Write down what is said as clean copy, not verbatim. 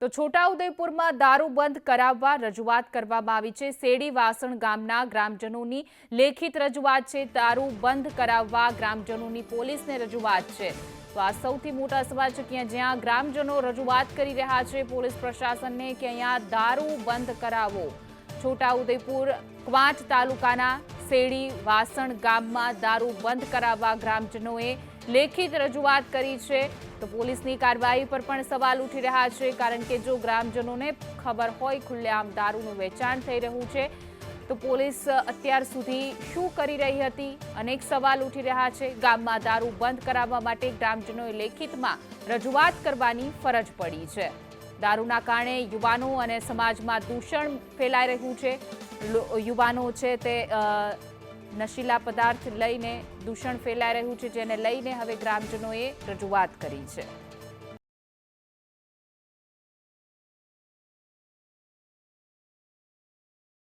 તો છોટાઉદેપુરમાં દારૂ બંધ કરાવવા રજૂઆત કરવામાં આવી છે। શેડી વાસણ ગામના ગ્રામજનોની લેખિત રજૂઆત છે। દારૂ બંધ કરાવવા ગ્રામજનોની પોલીસને રજૂઆત છે। તો આ સૌથી મોટા સવાલ છે કે જ્યાં ગ્રામજનો રજૂઆત કરી રહ્યા છે પોલીસ પ્રશાસનને કે અહીંયા દારૂ બંધ કરાવો। છોટાઉદેપુર ક્વાંટ તાલુકાના શેડી વાસણ ગામમાં દારૂ બંધ કરાવવા ગ્રામજનોએ લેખિત રજૂઆત કરી છે। તો પોલીસની કાર્યવાહી પર પણ સવાલ ઉઠી રહ્યા છે, કારણ કે જો ગ્રામજનોને ખબર હોય ખુલ્લેઆમ દારૂનું વેચાણ થઈ રહ્યું છે તો પોલીસ અત્યાર સુધી શું કરી રહી હતી, અનેક સવાલ ઉઠી રહ્યા છે। ગામમાં દારૂ બંધ કરાવવા માટે ગ્રામજનોએ લેખિતમાં રજૂઆત કરવાની ફરજ પડી છે। દારૂના કારણે યુવાનો અને સમાજમાં દૂષણ ફેલાઈ રહ્યું છે। યુવાનો છે તે નશીલા પદાર્થ લઈને દૂષણ ફેલાઈ રહ્યું છે, જેને લઈને હવે ગ્રામજનોએ રજૂઆત કરી છે।